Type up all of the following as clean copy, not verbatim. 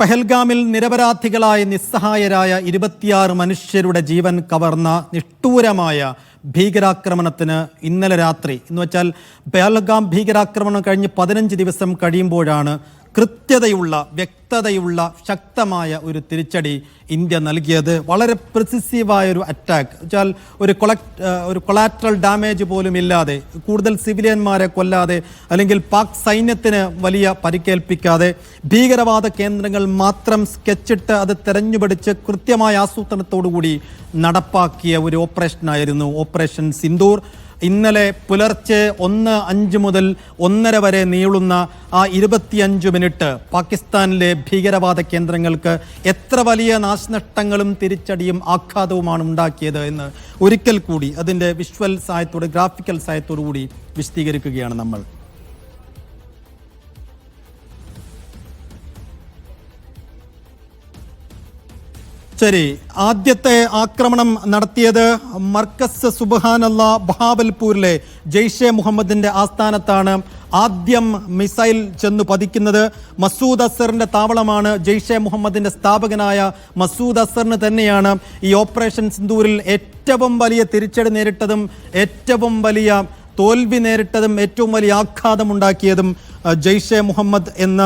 പഹൽഗാമിൽ നിരപരാധികളായ നിസ്സഹായരായ 26 മനുഷ്യരുടെ ജീവൻ കവർന്ന നിഷ്ഠൂരമായ ഭീകരാക്രമണത്തിന് ഇന്നലെ രാത്രി എന്നുവെച്ചാൽ പഹൽഗാം ഭീകരാക്രമണം കഴിഞ്ഞ് 15 ദിവസം കഴിയുമ്പോഴാണ് കൃത്യതയുള്ള വ്യക്തതയുള്ള ശക്തമായ ഒരു തിരിച്ചടി ഇന്ത്യ നൽകിയത്. വളരെ പ്രിസിസീവായ ഒരു അറ്റാക്ക് വെച്ചാൽ ഒരു കൊളാറ്ററൽ ഡാമേജ് പോലും ഇല്ലാതെ, കൂടുതൽ സിവിലിയന്മാരെ കൊല്ലാതെ, അല്ലെങ്കിൽ പാക് സൈന്യത്തിന് വലിയ പരിക്കേൽപ്പിക്കാതെ ഭീകരവാദ കേന്ദ്രങ്ങൾ മാത്രം സ്കെച്ചിട്ട് അത് തെരഞ്ഞുപിടിച്ച് കൃത്യമായ ആസൂത്രണത്തോടുകൂടി നടപ്പാക്കിയ ഒരു ഓപ്പറേഷനായിരുന്നു ഓപ്പറേഷൻ സിന്ദൂർ. ഇന്നലെ പുലർച്ചെ 1:05 മുതൽ 1:30 വരെ നീളുന്ന ആ 25 മിനിറ്റ് പാകിസ്ഥാനിലെ ഭീകരവാദ കേന്ദ്രങ്ങൾക്ക് എത്ര വലിയ നാശനഷ്ടങ്ങളും തിരിച്ചടിയും ആഘാതവുമാണ് ഉണ്ടാക്കിയത് എന്ന് ഒരിക്കൽ കൂടി അതിൻ്റെ വിഷ്വൽ സഹായത്തോടെ, ഗ്രാഫിക്കൽ സഹായത്തോടു കൂടി വിശദീകരിക്കുകയാണ് നമ്മൾ. ശരി, ആദ്യത്തെ ആക്രമണം നടത്തിയത് മർക്കസ് സുബ്ഹാനല്ലാ ബഹാവൽപൂരിലെ ജെയ്ഷെ മുഹമ്മദിന്റെ ആസ്ഥാനത്താണ്. ആദ്യം മിസൈൽ ചെന്നു പതിക്കുന്നത് മസൂദ് അസറിന്റെ താവളമാണ്. ജെയ്ഷെ മുഹമ്മദിന്റെ സ്ഥാപകനായ മസൂദ് അസറിന് തന്നെയാണ് ഈ ഓപ്പറേഷൻ സിന്ദൂരിൽ ഏറ്റവും വലിയ തിരിച്ചടി നേരിട്ടതും ഏറ്റവും വലിയ തോൽവി നേരിട്ടതും ഏറ്റവും വലിയ ആഘാതമുണ്ടാക്കിയതും ജെയ്ഷെ മുഹമ്മദ് എന്ന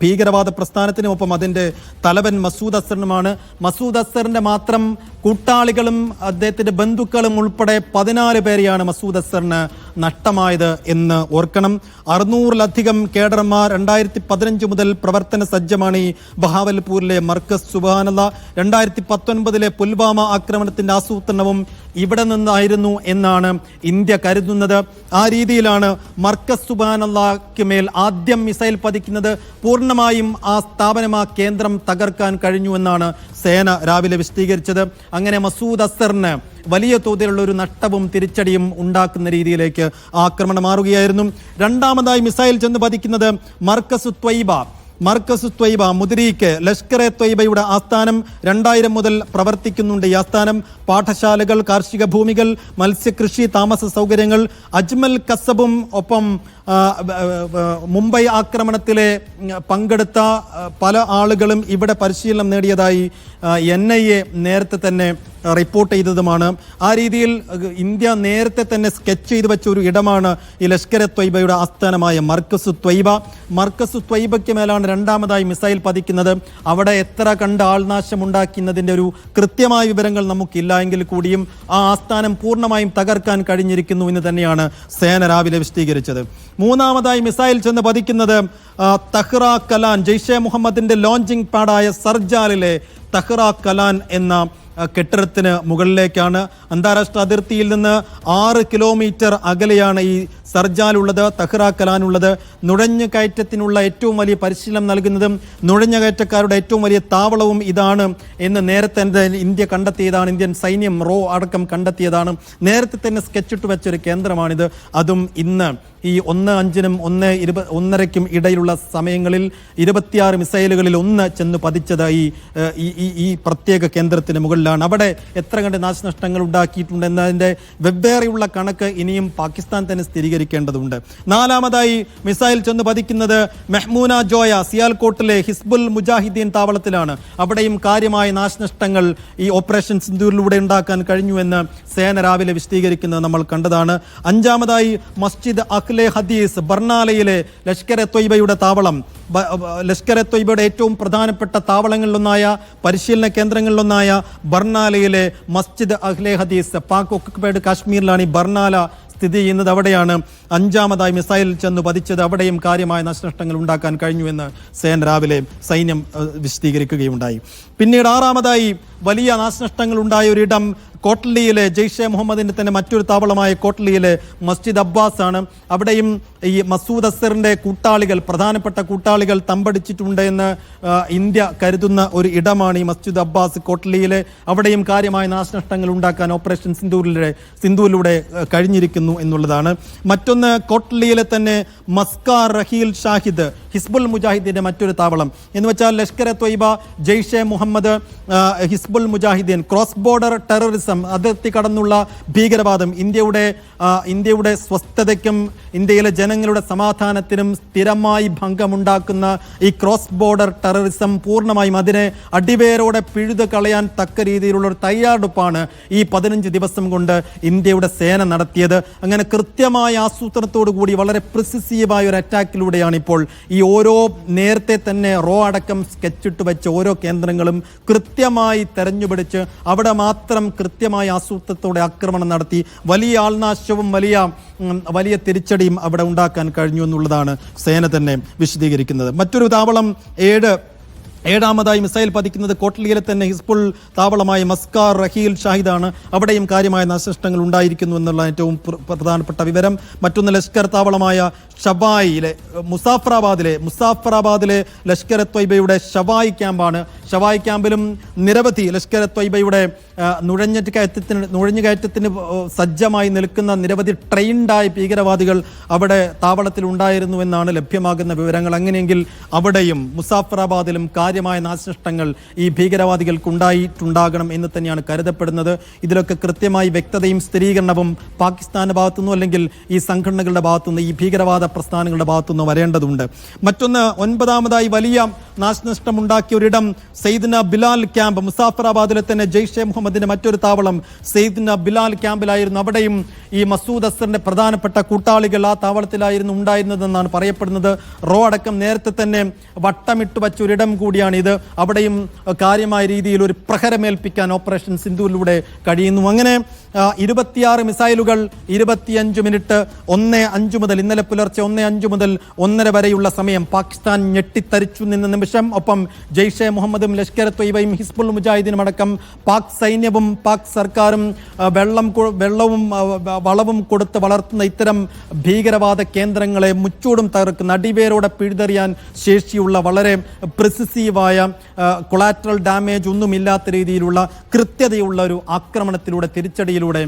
ഭീകരവാദ പ്രസ്ഥാനത്തിനുമൊപ്പം അതിൻ്റെ തലവൻ മസൂദ് അസറിനുമാണ്. മസൂദ് അസറിൻ്റെ മാത്രം കൂട്ടാളികളും അദ്ദേഹത്തിൻ്റെ ബന്ധുക്കളും ഉൾപ്പെടെ 14 പേരെയാണ് മസൂദ് അസറിന് നഷ്ടമായത് എന്ന് ഓർക്കണം. 600-ലധികം കേഡർമാർ 2015 മുതൽ പ്രവർത്തന സജ്ജമാണ് ഈ ബഹാവൽപൂരിലെ മർക്കസ് സുബ്ഹാനല്ലാ. 2019 പുൽവാമ ആക്രമണത്തിൻ്റെ ആസൂത്രണവും ഇവിടെ നിന്നായിരുന്നു എന്നാണ് ഇന്ത്യ കരുതുന്നത്. ആ രീതിയിലാണ് മർക്കസ് സുബ്ഹാനല്ലാക്ക് മേൽ ആദ്യം മിസൈൽ പതിക്കുന്നത്. പൂർണ്ണമായും ആ സ്ഥാപനം, ആ കേന്ദ്രം തകർക്കാൻ കഴിഞ്ഞു എന്നാണ് സേന രാവിലെ വിശദീകരിച്ചത്. അങ്ങനെ മസൂദ് അസറിന് വലിയ തോതിലുള്ള ഒരു നഷ്ടവും തിരിച്ചടിയും ഉണ്ടാക്കുന്ന രീതിയിലേക്ക് ആക്രമണം മാറുകയായിരുന്നു. രണ്ടാമതായി മിസൈൽ ചെന്ന് പതിക്കുന്നത് മർക്കസ് ത്വയ്ബ മുദ്രീക്ക് ലഷ്കർ എ ത്വയ്ബയുടെ ആസ്ഥാനം 2000 മുതൽ പ്രവർത്തിക്കുന്നുണ്ട്. ഈ ആസ്ഥാനം പാഠശാലകൾ, കാർഷിക ഭൂമികൾ, മത്സ്യകൃഷി, താമസ സൗകര്യങ്ങൾ, അജ്മൽ കസബും ഒപ്പം മുംബൈ ആക്രമണത്തിലെ പങ്കെടുത്ത പല ആളുകളും ഇവിടെ പരിശീലനം നേടിയതായി NIA നേരത്തെ തന്നെ റിപ്പോർട്ട് ചെയ്തതുമാണ്. ആ രീതിയിൽ ഇന്ത്യ നേരത്തെ തന്നെ സ്കെച്ച് ചെയ്ത് വെച്ച ഒരു ഇടമാണ് ഈ ലഷ്കർ എ ത്വയ്ബയുടെ ആസ്ഥാനമായ മർക്കസ് ത്വയ്ബയ്ക്ക് മേലാണ് രണ്ടാമതായി മിസൈൽ പതിക്കുന്നത്. അവിടെ എത്ര കണ്ട് ആൾനാശമുണ്ടാക്കുന്നതിൻ്റെ ഒരു കൃത്യമായ വിവരങ്ങൾ നമുക്കില്ല എങ്കിൽ കൂടിയും ആ ആസ്ഥാനം പൂർണ്ണമായും തകർക്കാൻ കഴിഞ്ഞിരിക്കുന്നു എന്ന് തന്നെയാണ് സേന രാവിലെ വിശദീകരിച്ചത്. മൂന്നാമതായി മിസൈൽ ചെന്ന് പതിക്കുന്നത് തഹ്റ കലാൻ, ജെയ്ഷെ മുഹമ്മദിന്റെ ലോഞ്ചിങ് പാഡായ സർജാലിലെ തഹ്റ കലാൻ എന്ന കെട്ടിടത്തിന് മുകളിലേക്കാണ്. അന്താരാഷ്ട്ര അതിർത്തിയിൽ നിന്ന് 6 കിലോമീറ്റർ അകലെയാണ് ഈ സർജാലുള്ളത്, തഹ്റ കലാനുള്ളത്. നുഴഞ്ഞു കയറ്റത്തിനുള്ള ഏറ്റവും വലിയ പരിശീലനം നൽകുന്നതും നുഴഞ്ഞു കയറ്റക്കാരുടെ ഏറ്റവും വലിയ താവളവും ഇതാണ് എന്ന് നേരത്തെ ഇന്ത്യ കണ്ടെത്തിയതാണ്. ഇന്ത്യൻ സൈന്യം അടക്കം കണ്ടെത്തിയതാണ്. നേരത്തെ തന്നെ സ്കെച്ചിട്ട് വെച്ചൊരു കേന്ദ്രമാണിത്. അതും ഇന്ന് ഈ 1:05-നും 1:30-നും ഇടയിലുള്ള സമയങ്ങളിൽ 26 മിസൈലുകളിൽ 1 ചെന്ന് പതിച്ചത് ഈ പ്രത്യേക കേന്ദ്രത്തിന് മുകളിലാണ്. അവിടെ എത്ര കണ്ട് നാശനഷ്ടങ്ങൾ ഉണ്ടാക്കിയിട്ടുണ്ട് എന്നതിൻ്റെ വെവ്വേറെയുള്ള കണക്ക് ഇനിയും പാകിസ്ഥാൻ തന്നെ സ്ഥിരീകരിക്കേണ്ടതുണ്ട്. നാലാമതായി മിസൈൽ ചെന്ന് പതിക്കുന്നത് മെഹ്മൂന ജോയ സിയാൽകോട്ടിലെ ഹിസ്ബുൽ മുജാഹിദ്ദീൻ താവളത്തിലാണ്. അവിടെയും കാര്യമായ നാശനഷ്ടങ്ങൾ ഈ ഓപ്പറേഷൻ സിന്ദൂരിലൂടെ ഉണ്ടാക്കാൻ കഴിഞ്ഞുവെന്ന് സേന രാവിലെ വിശദീകരിക്കുന്നത് നമ്മൾ കണ്ടതാണ്. അഞ്ചാമതായി മസ്ജിദ് അഖ്ലെ ഹദീസ് ബർണാലയിലെ ലഷ്കർ എ ത്വയ്ബയുടെ താവളം. ലഷ്കർ എ ത്വയ്ബയുടെ ഏറ്റവും പ്രധാനപ്പെട്ട താവളങ്ങളിലൊന്നായ, പരിശീലന കേന്ദ്രങ്ങളിലൊന്നായ ബർണാലയിലെ മസ്ജിദ് അഖ്ലെ ഹദീസ്, പാക് ഒക്കുപൈഡ് കാശ്മീരിലാണ് ഈ ബർണാല സ്ഥിതി ചെയ്യുന്നത്. അവിടെയാണ് അഞ്ചാമതായി മിസൈൽ ചെന്ന് പതിച്ചത്. അവിടെയും കാര്യമായ നാശനഷ്ടങ്ങൾ ഉണ്ടാക്കാൻ കഴിഞ്ഞുവെന്ന് സേന രാവിലെ സൈന്യം വിശദീകരിക്കുകയുണ്ടായി. പിന്നീട് ആറാമതായി വലിയ നാശനഷ്ടങ്ങൾ ഉണ്ടായ ഒരിടം കോട്ട്ലിയിലെ ജെയ്ഷെ മുഹമ്മദിന്റെ തന്നെ മറ്റൊരു താവളമായ കോട്ട്ലിയിലെ മസ്ജിദ് അബ്ബാസ് ആണ്. അവിടെയും ഈ മസൂദ് അസറിന്റെ പ്രധാനപ്പെട്ട കൂട്ടാളികൾ തമ്പടിച്ചിട്ടുണ്ട് എന്ന് ഇന്ത്യ കരുതുന്ന ഒരു ഇടമാണ് ഈ മസ്ജിദ് അബ്ബാസ് കോട്ട്ലിയിലെ. അവിടെയും കാര്യമായ നാശനഷ്ടങ്ങൾ ഉണ്ടാക്കാൻ ഓപ്പറേഷൻ സിന്ദൂരിലൂടെ കഴിഞ്ഞിരിക്കുന്നു എന്നുള്ളതാണ്. മറ്റൊന്ന് കോട്ട്ലിയിലെ തന്നെ മസ്കാർ റഹീൽ ഷാഹിദ്, ഹിസ്ബുൽ മുജാഹിദ്ദീന്റെ മറ്റൊരു താവളം. എന്ന് വെച്ചാൽ Lashkar e Taiba, Jaish Mohammed, Hizbul Mujahideen cross border terrorism terrorism, അതിർത്തി കടന്നുള്ള ഭീകരവാദം ഇന്ത്യയുടെ സ്വസ്ഥതയ്ക്കും ഇന്ത്യയിലെ ജനങ്ങളുടെ സമാധാനത്തിനും സ്ഥിരമായി ഭംഗമുണ്ടാക്കുന്ന ഈ ക്രോസ് ബോർഡർ ടെററിസം പൂർണ്ണമായും അതിനെ അടിവേരോടെ പിഴുതു കളയാൻ തക്ക രീതിയിലുള്ള ഒരു തയ്യാറെടുപ്പാണ് ഈ 15 ദിവസം കൊണ്ട് ഇന്ത്യയുടെ സേന നടത്തിയത്. അങ്ങനെ കൃത്യമായ ആസൂത്രണത്തോടു കൂടി വളരെ പ്രിസിസീവായ ഒരു അറ്റാക്കിലൂടെയാണ് ഇപ്പോൾ ഈ ഓരോ നേരത്തെ തന്നെ റോ അടക്കം സ്കെച്ചിട്ട് വെച്ച ഓരോ കേന്ദ്രങ്ങളും കൃത്യമായി തെരഞ്ഞുപിടിച്ച് അവിടെ മാത്രം കൃത്യമായ ആസൂത്രണത്തോടെ ആക്രമണം നടത്തി വലിയ ആൾനാശവും വലിയ തിരിച്ചടിയും അവിടെ ഉണ്ടാക്കാൻ കഴിഞ്ഞു എന്നുള്ളതാണ് സേന തന്നെ വിശദീകരിക്കുന്നത്. മറ്റൊരു താവളം ഏഴാമതായി മിസൈൽ പതിക്കുന്നത് കോട്ട്ലിയിലെ തന്നെ ഹിസ്ബുൾ താവളമായ മസ്കാർ റഹീൽ ഷാഹിദാണ്. അവിടെയും കാര്യമായ നാശനഷ്ടങ്ങൾ ഉണ്ടായിരിക്കുന്നു എന്നുള്ള ഏറ്റവും പ്രധാനപ്പെട്ട വിവരം. മറ്റൊന്ന് ലഷ്കർ താവളമായ ഷവായിലെ മുസാഫറാബാദിലെ ലഷ്കർ എ ത്വയ്ബയുടെ ഷവായ് ക്യാമ്പാണ്. ഷവായ് ക്യാമ്പിലും നിരവധി ലഷ്കർ എ ത്വയ്ബയുടെ നുഴഞ്ഞുകയറ്റത്തിന് സജ്ജമായി നിൽക്കുന്ന നിരവധി ട്രെയിൻഡായ ഭീകരവാദികൾ അവിടെ താവളത്തിൽ ഉണ്ടായിരുന്നു എന്നാണ് ലഭ്യമാകുന്ന വിവരങ്ങൾ. അങ്ങനെയെങ്കിൽ അവിടെയും മുസാഫറാബാദിലും കാര്യമായ നാശനഷ്ടങ്ങൾ ഈ ഭീകരവാദികൾക്ക് ഉണ്ടായിട്ടുണ്ടാകണം എന്ന് തന്നെയാണ് കരുതപ്പെടുന്നത്. ഇതിലൊക്കെ കൃത്യമായി വ്യക്തതയും സ്ഥിരീകരണവും പാകിസ്ഥാന്റെ ഭാഗത്തുനിന്നോ അല്ലെങ്കിൽ ഈ സംഘടനകളുടെ ഭാഗത്തുനിന്ന് ഈ ഭീകരവാദ പ്രസ്ഥാനങ്ങളുടെ ഭാഗത്തുനിന്ന് വരേണ്ടതുണ്ട്. മറ്റൊന്ന് 9ാമതായി വലിയ നാശനഷ്ടം ഉണ്ടാക്കിയ ഒരിടം സെയ്ദ്ന ബിലാൽ ക്യാമ്പ്. മുസാഫറാബാദിലെ തന്നെ ജെയ്ഷെ മുഹമ്മദിന്റെ മറ്റൊരു താവളം സെയ്ദ്ന ബിലാൽ ക്യാമ്പിലായിരുന്നു. അവിടെയും ഈ മസൂദ് അസറിന്റെ പ്രധാനപ്പെട്ട കൂട്ടാളികൾ ആ താവളത്തിലായിരുന്നു ഉണ്ടായിരുന്നതെന്നാണ് പറയപ്പെടുന്നത്. റോ അടക്കം നേരത്തെ തന്നെ വട്ടമിട്ട് വച്ച ഒരിടം കൂടിയാണ് ഇത്. അവിടെയും കാര്യമായ രീതിയിൽ ഒരു പ്രഹരമേൽപ്പിക്കാൻ ഓപ്പറേഷൻ സിന്ധുവിലൂടെ കഴിയുന്നു. അങ്ങനെ 26 മിസൈലുകൾ 25 മിനിറ്റ് 1:05 മുതൽ ഇന്നലെ പുലർച്ചെ 1:05 മുതൽ 1:30 വരെയുള്ള സമയം പാകിസ്ഥാൻ ഞെട്ടിത്തരിച്ചു നിന്ന നിമിഷം. ഒപ്പം ജെയ്ഷെ മുഹമ്മദും ലഷ്കർ എ ത്വയ്ബയും ഹിസ്ബുൾ മുജാഹിദീനും അടക്കം പാക് സൈന്യവും പാക് സർക്കാരും വെള്ളവും വളവും കൊടുത്ത് വളർത്തുന്ന ഇത്തരം ഭീകരവാദ കേന്ദ്രങ്ങളെ മുച്ചൂടും തകർക്കുന്ന അടിവേരോടെ പിഴുതെറിയാൻ ശേഷിയുള്ള വളരെ പ്രിസിസീവായ കൊളാറ്ററൽ ഡാമേജ് ഒന്നുമില്ലാത്ത രീതിയിലുള്ള കൃത്യതയുള്ള ഒരു ആക്രമണത്തിലൂടെ തിരിച്ചടിയിലൂടെ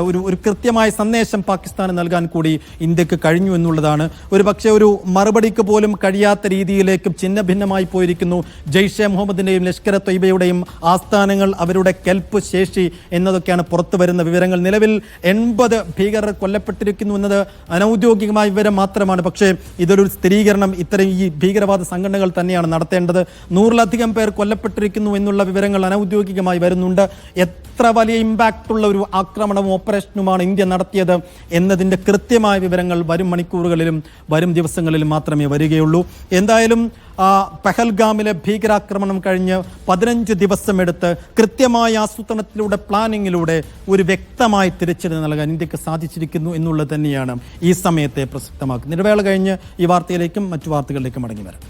ഒരു കൃത്യമായ സന്ദേശം പാകിസ്ഥാന് നൽകാൻ കൂടി ഇന്ത്യക്ക് കഴിഞ്ഞു എന്നുള്ളതാണ്. ഒരുപക്ഷെ ഒരു മറുപടിക്ക് പോലും കഴിയാത്ത രീതിയിലേക്ക് ഛിന്ന ഭിന്നമായി പോയിരിക്കുന്നു ജെയ്ഷെ മുഹമ്മദിന്റെയും ലഷ്കർ എ ത്വയ്ബയുടെയും ആസ്ഥാനങ്ങൾ, അവരുടെ കെൽപ്പ് ശേഷി എന്നതൊക്കെയാണ് പുറത്തു വരുന്ന വിവരങ്ങൾ. നിലവിൽ 80 ഭീകരർ കൊല്ലപ്പെട്ടിരിക്കുന്നു എന്നത് അനൌദ്യോഗികമായ വിവരം മാത്രമാണ്. പക്ഷേ ഇതൊരു സ്ഥിരീകരണം ഇത്തരം ഈ ഭീകരവാദ സംഘടനകൾ തന്നെയാണ് നടത്തേണ്ടത്. 100-ലധികം പേർ കൊല്ലപ്പെട്ടിരിക്കുന്നു എന്നുള്ള വിവരങ്ങൾ അനൌദ്യോഗികമായി വരുന്നുണ്ട്. എത്ര വലിയ ഇമ്പാക്റ്റ് ഉള്ള ഒരു ആക്രമണവും ഓപ്പറേഷനുമാണ് ഇന്ത്യ നടത്തിയത് എന്നതിൻ്റെ കൃത്യമായ വിവരങ്ങൾ വരും മണിക്കൂറുകളിലും വരും ദിവസങ്ങളിലും മാത്രമേ വരികയുള്ളൂ. എന്തായാലും പഹൽഗാമിലെ ഭീകരാക്രമണം കഴിഞ്ഞ് 15 ദിവസമെടുത്ത് കൃത്യമായ ആസൂത്രണത്തിലൂടെ പ്ലാനിങ്ങിലൂടെ ഒരു വ്യക്തമായ തിരിച്ചടി നൽകാൻ ഇന്ത്യക്ക് സാധിച്ചിരിക്കുന്നു എന്നുള്ളത് തന്നെയാണ് ഈ സമയത്തെ പ്രസക്തമാക്കുന്നത്. ഇടവേള കഴിഞ്ഞ് ഈ വാർത്തയിലേക്കും മറ്റു വാർത്തകളിലേക്കും മടങ്ങി വരാം.